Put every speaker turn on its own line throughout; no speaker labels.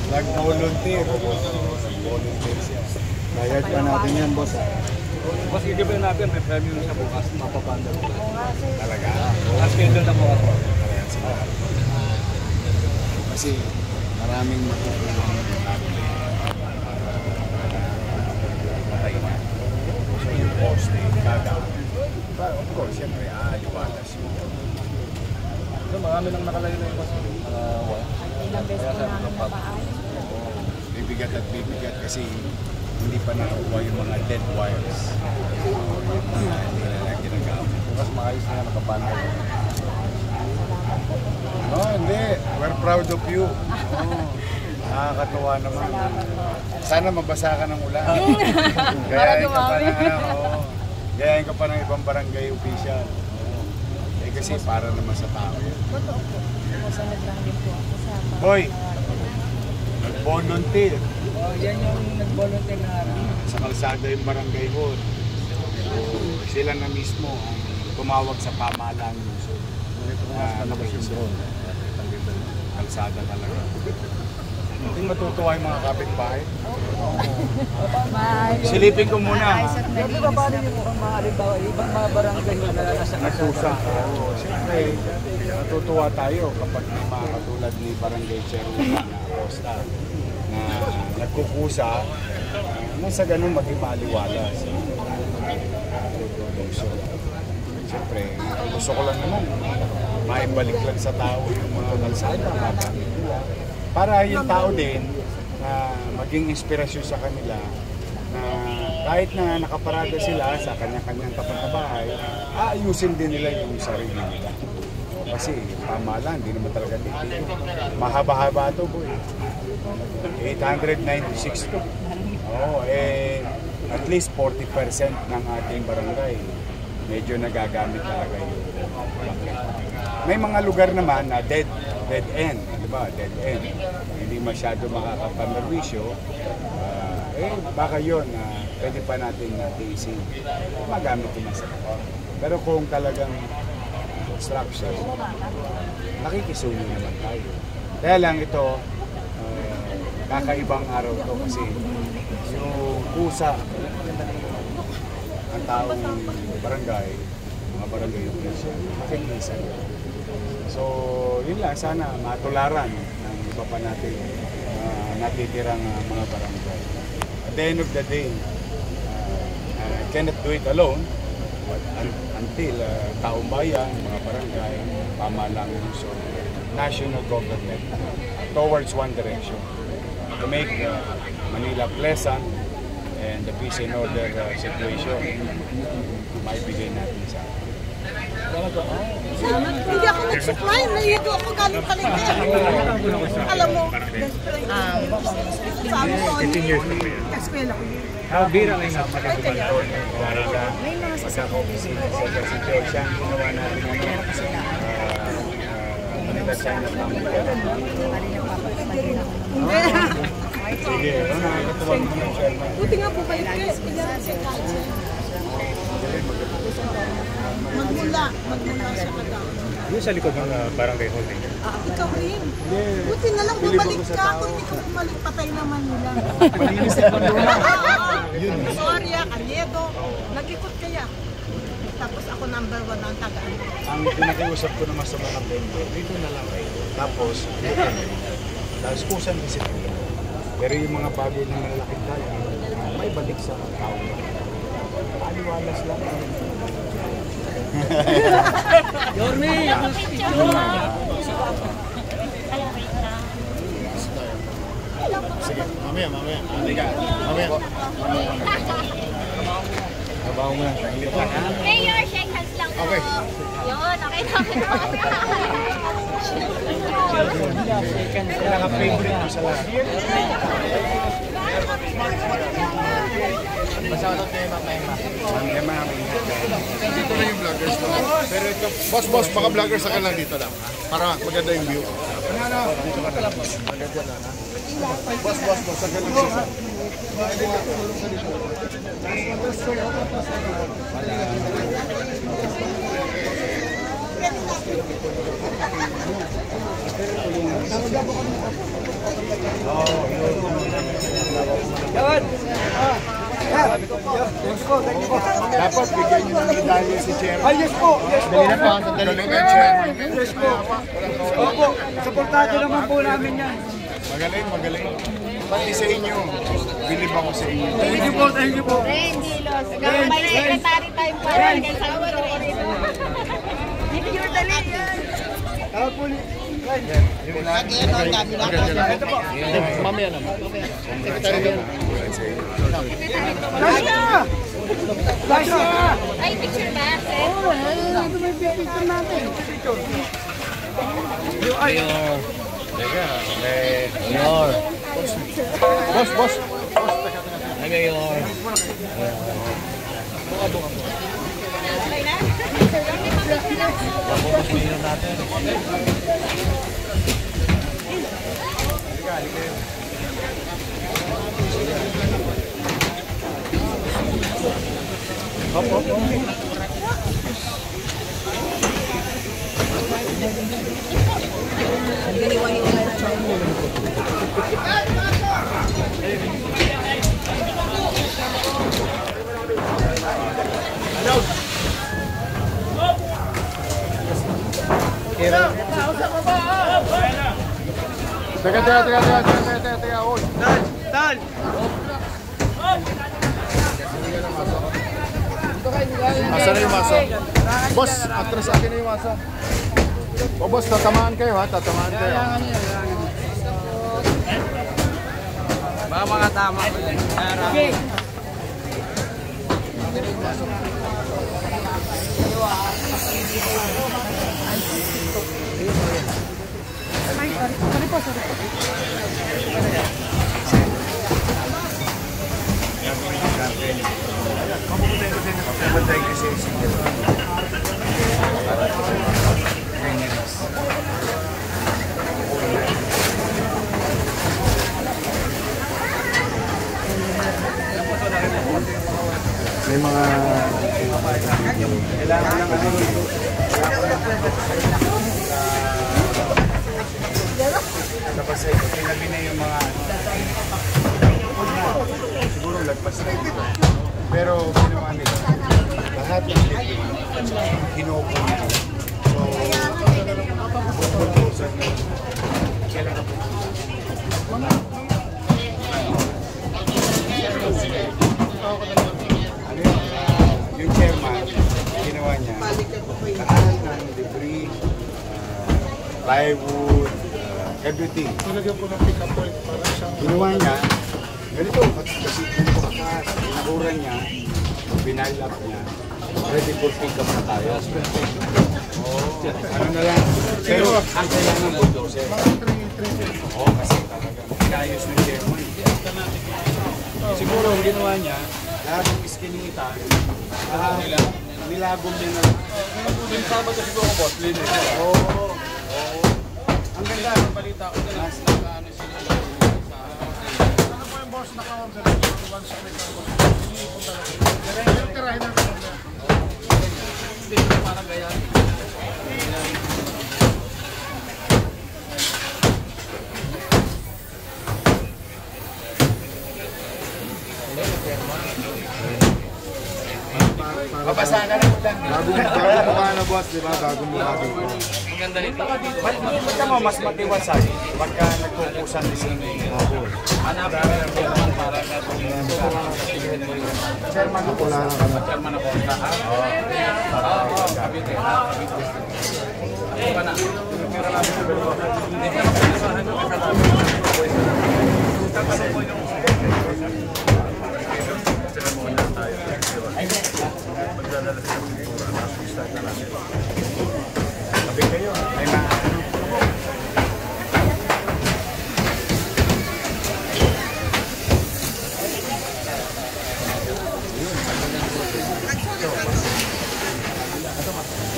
Nag-volunteer. Volunteer siya. Bayad pa natin yan, boss.
Boss, i-give natin, may premyo na siya bukas, mapapanda ko.
Talaga?
Schedule na bukas.
Kasi maraming matutulong ng natin. Patay na. So yung poste, gagamit. But of course, siyempre, aliwalas yun.
So, marami nang nakalayo na yung boss.
Ilang beses po namin napaayos.
Bibigat at bibigat kasi hindi pa nakuha yung mga dead wires. Hindi na ginagamit.
Bukas maayos na nakabanda.
No, hindi. We're proud of you. Nakakatuwa naman. Sana mabasa ka ng ulan. Gayahin ka pa ng gayahin ka pa ng ibang barangay official. Eh kasi para naman sa tao yun.
Totoo po. Masunod lang din po ako sa
Boy, nag-volunteer.
Yan yung nag-volunteer na
Sa kalsada yung barangay hall. So, sila na mismo ang tumawag sa pamahalaan yung kalsada talaga. Hindi matutuwa yung mga kapitbahay. Silipin ko muna.
Siyempre ba paano yung mga halimbawa, ibang mga barangay na nasa
Nagkusa. Siyempre, natutuwa tayo kapag may mga katulad ni Barangay Cheruna na Acosta na nagkukusa nang sa ganun maging maaliwalas. Siyempre, gusto ko lang naman maibalik lang sa tao yung mga kalsada, magamit nila. Para yung tao din na maging inspirasyon sa kanila na kahit na nakaparada sila sa kanya-kanyang tapat na bahay, aayusin din nila yung sarili nila. Kasi pamahalaan, hindi naman talaga titigil. Mahaba-haba ito, boy. 896 to. At least 40% ng ating barangay medyo nagagamit talaga yun. May mga lugar naman na dead end, di ba? Dead end. Hindi masyado makakapamerwisyo. Baka yun, pwede pa natin tiisin. Magamit yung masarap. Pero kung talagang obstruction, nakikisuyo naman tayo. Kaya lang ito, kakaibang araw to kasi yung kusa ang taong barangay, mga barangay official, makikisa. So, yun lang, sana matularan ng iba pa natin natitirang mga barangay. At the end of the day, I cannot do it alone, but until taong bayan, mga barangay, pamahalaan ng Luzon, national government towards one direction to make Manila pleasant and the peace and order situation maibigay natin sa atin.
Hindi ako nag-supply, nahigo ako galing palengke. Alam mo, sabi ko,
15 years na po yan.
eskwela ko yun.
Bira lang yung napakagumala.
may mga sasabi
Si George, siya ang ginawa natin Manila China Family. Sige, nakakatuwa naman siya.
Buti nga po kayo, magmula sa kadaw.
Yung sa likod ng barangay hall ninyo.
Ikaw rin. Buti na lang bumalik ka, kung ikaw bumalik patay naman nila.
Malinis na Pandora.
Soria, Calledo, nag-ikot kaya. Tapos ako number 1 ang tagaan.
Ang pinakiusap ko naman sa mga vendor, dito na lang kayo. Tapos, tapos kusan disiplina. Pero yung mga bagay na malalaking tayo, may balik sa tao. Aliwalas lang.
Yorme!
Sige, mamaya. Halika, mamaya. Trabaho mo lang. Taglit lang, ha?
Mayor, shake hands lang po.
Okay.
Yun, okay na.
Pinaka-favorite mo sa lahat.
Masarap kayo mamaya.
Dito na yung vloggers na. Pero ito, boss, baka vloggers sa lang dito lang. Para maganda yung view. Boss, sa ganun siya.
Oo. Dapat bigyan nyo ng medalya si Chairman.
Ay, yes po. Yes po.
Dali na po, sandali po yung chairman.
Yes po. Opo, supportado naman po namin yan.
Magaling, magaling. Pati sa inyo. Bilib ako sa inyo.
Thank you po, thank you po.
Renjilos. May secretary time pa rin. Kaya sa awa ko rin. Hindi yung dali yan.
Tawag po ni...
Ito po. Mamaya naman.
Lasha! Lasha!
Ay, picture ba?
Ito may picture natin.
Teka,
Boss.
Okay na?
Teka. Oy.
Tal!
Asa na yung maso? Boss, atras sa akin na yung maso. O boss, tatamaan kayo ha, tatamaan kayo.
Baka mga tama ko yan.
Okay. Sorry po.
Matay kasi si may mga kailangan ng ano dito. Tapos sinabi na yung mga siguro lagpas na dito. Pero ginawa nila lahat ng kinupo nila. So, pupultusan na kailan ka po? Ano yun? Yung chairman, ginawa niya lahat ng debris, plywood, everything.
Tulagyan ko ng pick-up point para siyang...
Ginawa niya, ganito, kasi pinakas, pinakuran niya, binile up niya, ready for pick-up na tayo. Ano na lang, pero ang kailangan ng bulldozer. Oo, kasi talaga, pinayos ng chairman. Siguro, ang ginawa niya, lahat ng iskinita, nilagom niya na lang.
Yung Sabado siguro boss, linis.
Oo. Ang ganda.
Balita ko na lang sila ano sila.
Ano po yung boss naka-order? Once a week ako. Tirahin na ko.
Hindi ko parang gaya.
Papasahan na lang lang.
Bagong mukha na boss, di ba? Bagong mukha dito.
Maganda nito.
Pagka mo mas matiwasay, pagka nagkukusan din sila ng hapon.
Hanap ka ng chairman para na tignan mo yun.
Chairman ako lang.
Chairman ako ka. Oo, kabite. Pa na. Hindi ka makalisahan ng kasalanan. Tapos po yung ceremonial tayo. Magdadala sila ng pintura. Tapos start na natin.
Sabi kayo, may mga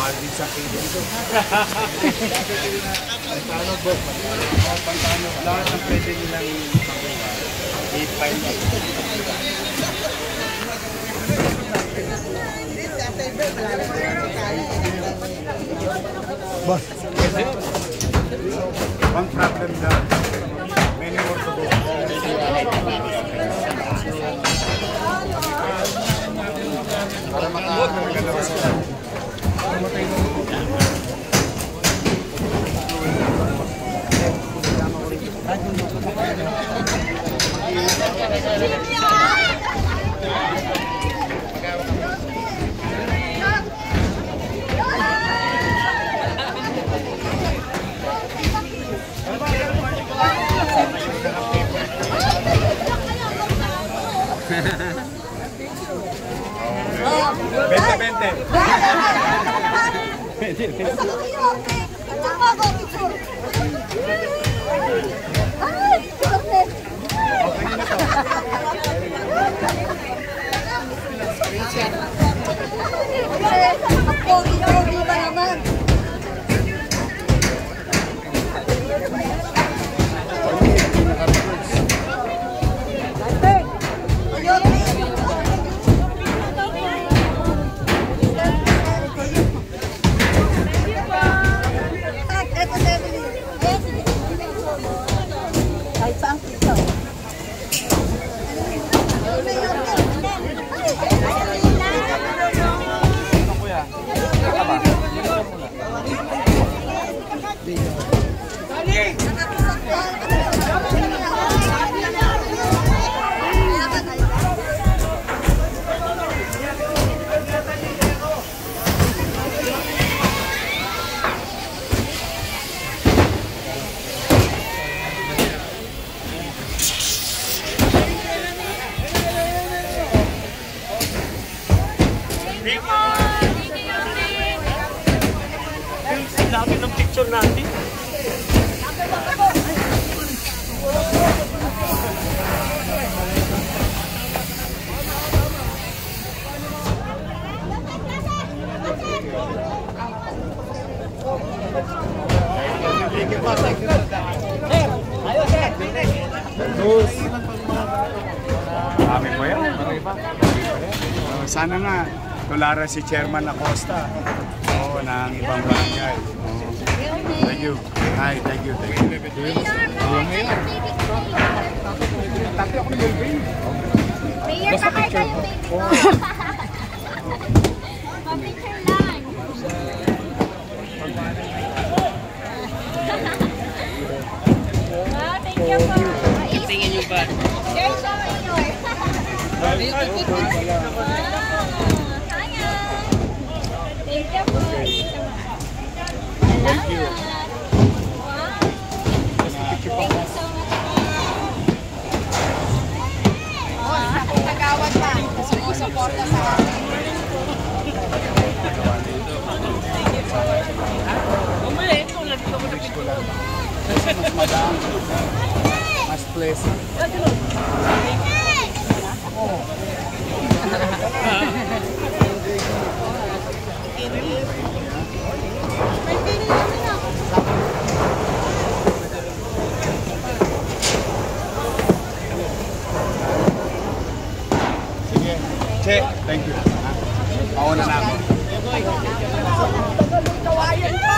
Maldit sa kayo dito. Pantano, boss. Pantano. Lahat ng pwede nilang i-file. Boss. One problem lang. Many more to go.
Laki ng picture natin.
Amin mo yan. Sana nga, tulara si Chairman Acosta. Oo, ng ibang barangay. Thank you. Hi, thank you. Thank you.
Mayor, sakay kayo, baby ko. Pa-picture lang. Wow, thank you po. Tingin niyo ba? There's so many. Thank you po. Thank you. Wow. Thank you so much.
Nagawad pa. Sumusuporta sa akin.
Mas pleasant. Sige. Che, thank you. Mauna na ako.
Kawayan pa.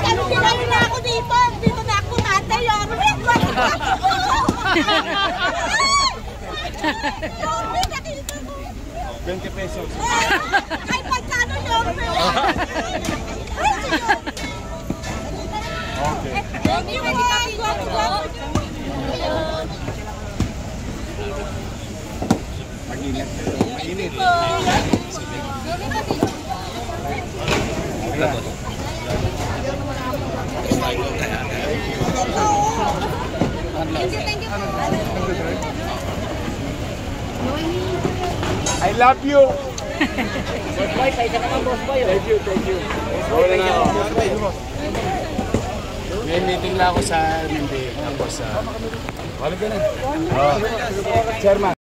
Ano ginawa na ako dito? Dito na ako tatay.
20 pesos.
Ay, pagkano yun?
Okay.
Thank you,
Mag-ingat. Mainit. I love you. Thank you, thank you. May meeting lang ako sa MND. Tapos, wala ka na. Chairman.